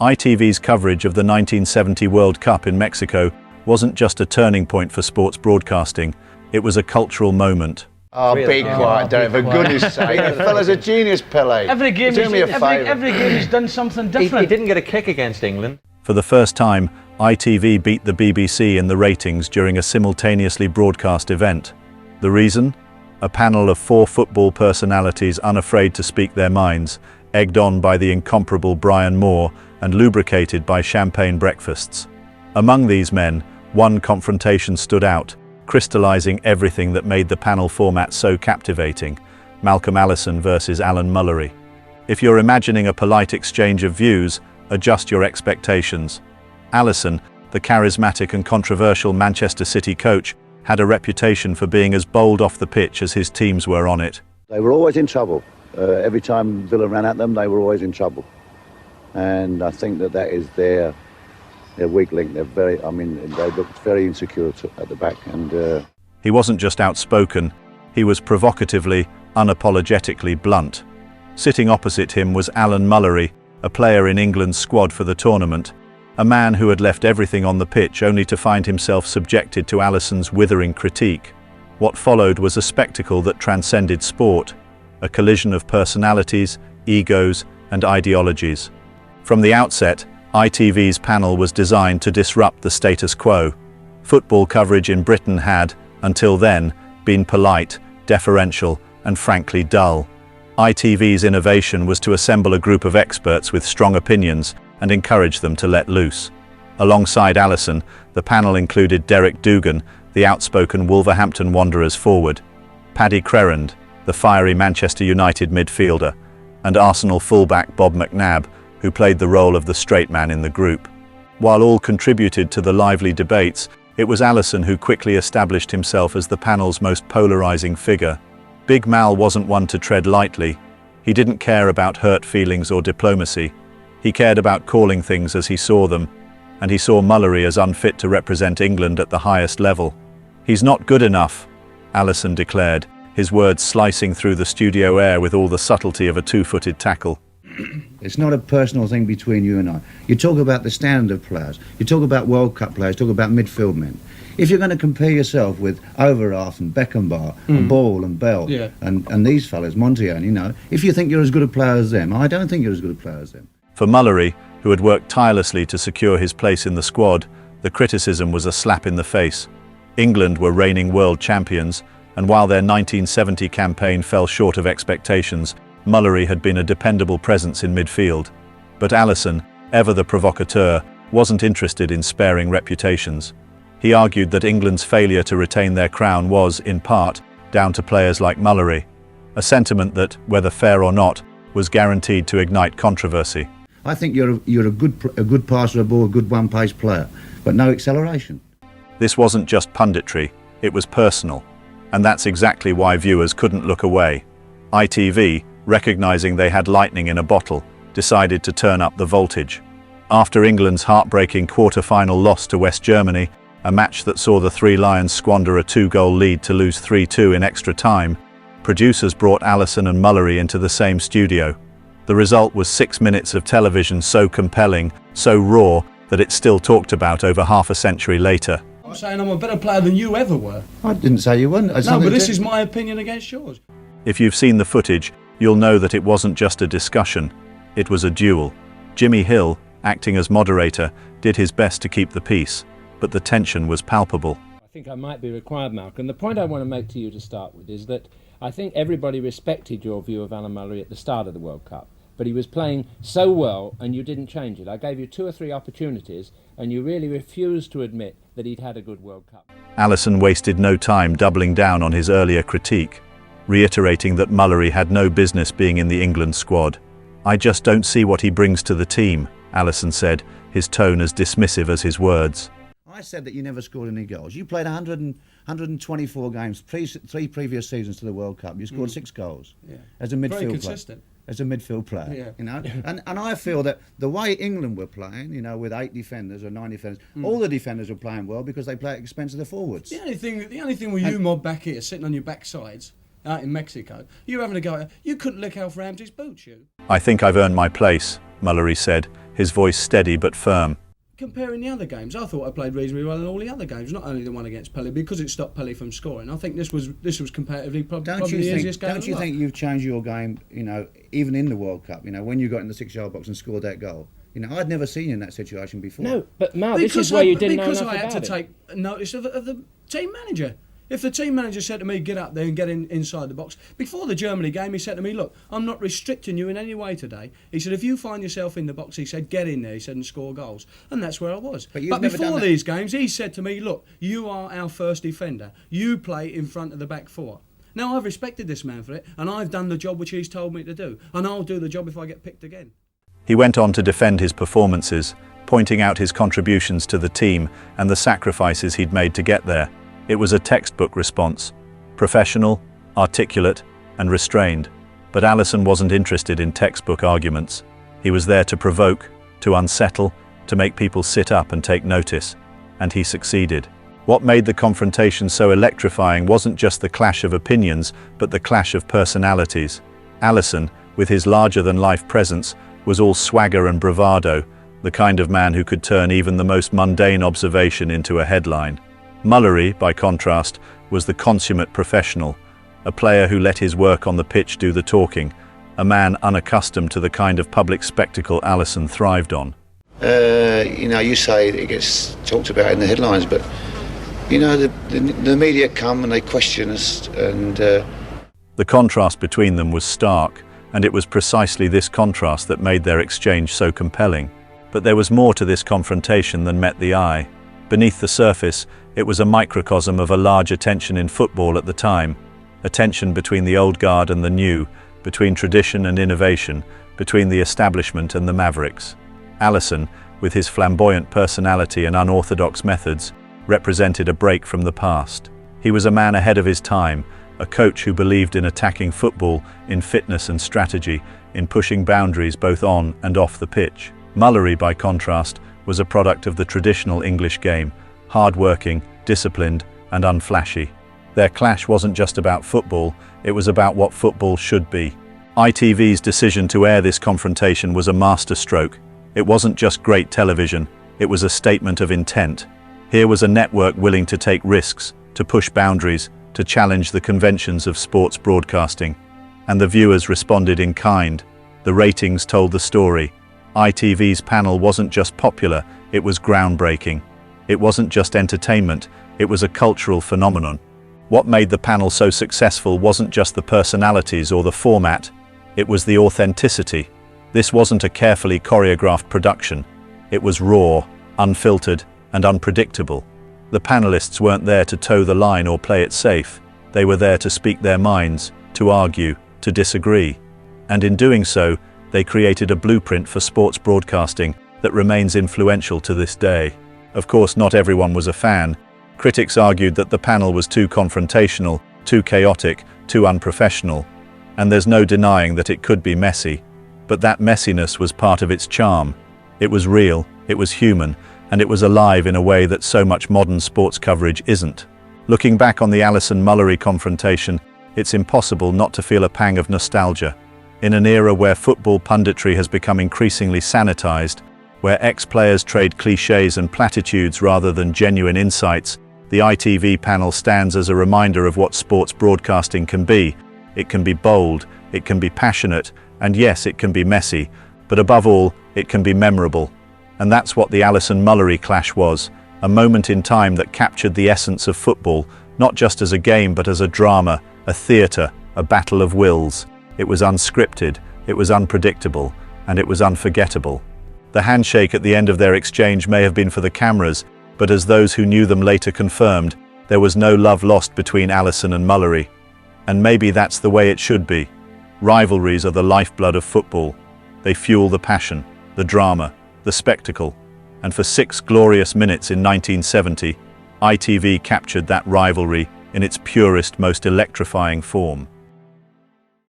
ITV's coverage of the 1970 World Cup in Mexico wasn't just a turning point for sports broadcasting, it was a cultural moment. Oh, be quiet, Derek, for goodness sake. The fella's a genius, Pele. Every game he's done something different. He didn't get a kick against England. For the first time, ITV beat the BBC in the ratings during a simultaneously broadcast event. The reason? A panel of 4 football personalities unafraid to speak their minds, egged on by the incomparable Brian Moore and lubricated by champagne breakfasts. Among these men, one confrontation stood out, crystallizing everything that made the panel format so captivating: Malcolm Allison versus Alan Mullery. If you're imagining a polite exchange of views, adjust your expectations. Allison, the charismatic and controversial Manchester City coach, had a reputation for being as bold off the pitch as his teams were on it. They were always in trouble. Every time Villa ran at them, they were always in trouble. And I think that is their weak link. They looked very insecure at the back. And he wasn't just outspoken, he was provocatively, unapologetically blunt. Sitting opposite him was Alan Mullery, a player in England's squad for the tournament, a man who had left everything on the pitch only to find himself subjected to Allison's withering critique. What followed was a spectacle that transcended sport, a collision of personalities, egos, and ideologies. From the outset, ITV's panel was designed to disrupt the status quo. Football coverage in Britain had, until then, been polite, deferential, and frankly dull. ITV's innovation was to assemble a group of experts with strong opinions and encourage them to let loose. Alongside Allison, the panel included Derek Dougan, the outspoken Wolverhampton Wanderers forward, Paddy Crerand, the fiery Manchester United midfielder, and Arsenal fullback Bob McNabb, who played the role of the straight man in the group. While all contributed to the lively debates, it was Allison who quickly established himself as the panel's most polarizing figure. Big Mal wasn't one to tread lightly. He didn't care about hurt feelings or diplomacy. He cared about calling things as he saw them, and he saw Mullery as unfit to represent England at the highest level. "He's not good enough," Allison declared, his words slicing through the studio air with all the subtlety of a 2-footed tackle. It's not a personal thing between you and I. You talk about the standard of players. You talk about World Cup players, talk about midfield men. If you're going to compare yourself with Overath and Beckenbauer and Ball and Bell and these fellas, Montiel, if you think you're as good a player as them, I don't think you're as good a player as them. For Mullery, who had worked tirelessly to secure his place in the squad, the criticism was a slap in the face. England were reigning world champions, and while their 1970 campaign fell short of expectations, Mullery had been a dependable presence in midfield. But Allison, ever the provocateur, wasn't interested in sparing reputations. He argued that England's failure to retain their crown was, in part, down to players like Mullery, a sentiment that, whether fair or not, was guaranteed to ignite controversy. I think you're a good passer of the ball, a good one-pace player, but no acceleration. This wasn't just punditry, it was personal. And that's exactly why viewers couldn't look away. ITV, recognizing they had lightning in a bottle, decided to turn up the voltage. After England's heartbreaking quarter-final loss to West Germany, a match that saw the Three Lions squander a 2-goal lead to lose 3-2 in extra time, producers brought Allison and Mullery into the same studio. The result was 6 minutes of television so compelling, so raw, that it's still talked about over half a century later. I'm saying I'm a better player than you ever were. I didn't say you weren't. No, but this is my opinion against yours. If you've seen the footage, you'll know that it wasn't just a discussion, it was a duel. Jimmy Hill, acting as moderator, did his best to keep the peace, but the tension was palpable. I think I might be required, Malcolm. The point I want to make to you to start with is that I think everybody respected your view of Alan Mullery at the start of the World Cup, but he was playing so well and you didn't change it. I gave you 2 or 3 opportunities and you really refused to admit that he'd had a good World Cup. Allison wasted no time doubling down on his earlier critique, reiterating that Mullery had no business being in the England squad. "I just don't see what he brings to the team," Allison said, his tone as dismissive as his words. I said that you never scored any goals. You played 124 games, 3 previous seasons to the World Cup. You scored 6 goals as a midfield Very player. consistent. As a midfield player, and I feel that the way England were playing, with 8 defenders or 9 defenders, all the defenders were playing well because they play at the expense of the forwards. The only thing with you mob back here sitting on your backsides out in Mexico, you having a go at, you couldn't lick Alf Ramsey's boots, you. "I think I've earned my place," Mullery said, his voice steady but firm. Comparing the other games, I thought I played reasonably well in all the other games, not only the one against Pelé, because it stopped Pelé from scoring. I think this was comparatively probably the easiest game. Don't you think you've changed your game, even in the World Cup, when you got in the 6-yard box and scored that goal? I'd never seen you in that situation before. No, but Mal, this is where you didn't know enough about it. Because I had to take notice of the team manager. If the team manager said to me, get up there and get inside the box, before the Germany game, he said to me, look, I'm not restricting you in any way today. He said, if you find yourself in the box, he said, get in there, he said, and score goals. And that's where I was. But before these games, he said to me, look, you are our first defender. You play in front of the back four. Now, I've respected this man for it, and I've done the job which he's told me to do. And I'll do the job if I get picked again. He went on to defend his performances, pointing out his contributions to the team and the sacrifices he'd made to get there. It was a textbook response. Professional, articulate, and restrained. But Alisson wasn't interested in textbook arguments. He was there to provoke, to unsettle, to make people sit up and take notice. And he succeeded. What made the confrontation so electrifying wasn't just the clash of opinions, but the clash of personalities. Alisson, with his larger-than-life presence, was all swagger and bravado, the kind of man who could turn even the most mundane observation into a headline. Mullery, by contrast, was the consummate professional, a player who let his work on the pitch do the talking, a man unaccustomed to the kind of public spectacle Alisson thrived on. You say it gets talked about in the headlines, but, the media come and they question us, and... The contrast between them was stark, and it was precisely this contrast that made their exchange so compelling. But there was more to this confrontation than met the eye. Beneath the surface, it was a microcosm of a larger tension in football at the time, a tension between the old guard and the new, between tradition and innovation, between the establishment and the mavericks. Alisson, with his flamboyant personality and unorthodox methods, represented a break from the past. He was a man ahead of his time, a coach who believed in attacking football, in fitness and strategy, in pushing boundaries both on and off the pitch. Mullery, by contrast, was a product of the traditional English game, hard-working, disciplined, and unflashy. Their clash wasn't just about football, it was about what football should be. ITV's decision to air this confrontation was a masterstroke. It wasn't just great television, it was a statement of intent. Here was a network willing to take risks, to push boundaries, to challenge the conventions of sports broadcasting. And the viewers responded in kind. The ratings told the story. ITV's panel wasn't just popular, it was groundbreaking. It wasn't just entertainment, it was a cultural phenomenon. What made the panel so successful wasn't just the personalities or the format, it was the authenticity. This wasn't a carefully choreographed production. It was raw, unfiltered, and unpredictable. The panelists weren't there to toe the line or play it safe. They were there to speak their minds, to argue, to disagree. And in doing so, they created a blueprint for sports broadcasting that remains influential to this day. Of course, not everyone was a fan. Critics argued that the panel was too confrontational, too chaotic, too unprofessional. And there's no denying that it could be messy. But that messiness was part of its charm. It was real, it was human, and it was alive in a way that so much modern sports coverage isn't. Looking back on the Alisson-Mullery confrontation, it's impossible not to feel a pang of nostalgia. In an era where football punditry has become increasingly sanitized, where ex-players trade cliches and platitudes rather than genuine insights, the ITV panel stands as a reminder of what sports broadcasting can be. It can be bold, it can be passionate, and yes, it can be messy, but above all, it can be memorable. And that's what the Alisson-Mullery clash was, a moment in time that captured the essence of football, not just as a game but as a drama, a theatre, a battle of wills. It was unscripted, it was unpredictable, and it was unforgettable. The handshake at the end of their exchange may have been for the cameras, but as those who knew them later confirmed, there was no love lost between Alisson and Mullery. And maybe that's the way it should be. Rivalries are the lifeblood of football. They fuel the passion, the drama, the spectacle, and for 6 glorious minutes in 1970, ITV captured that rivalry in its purest, most electrifying form.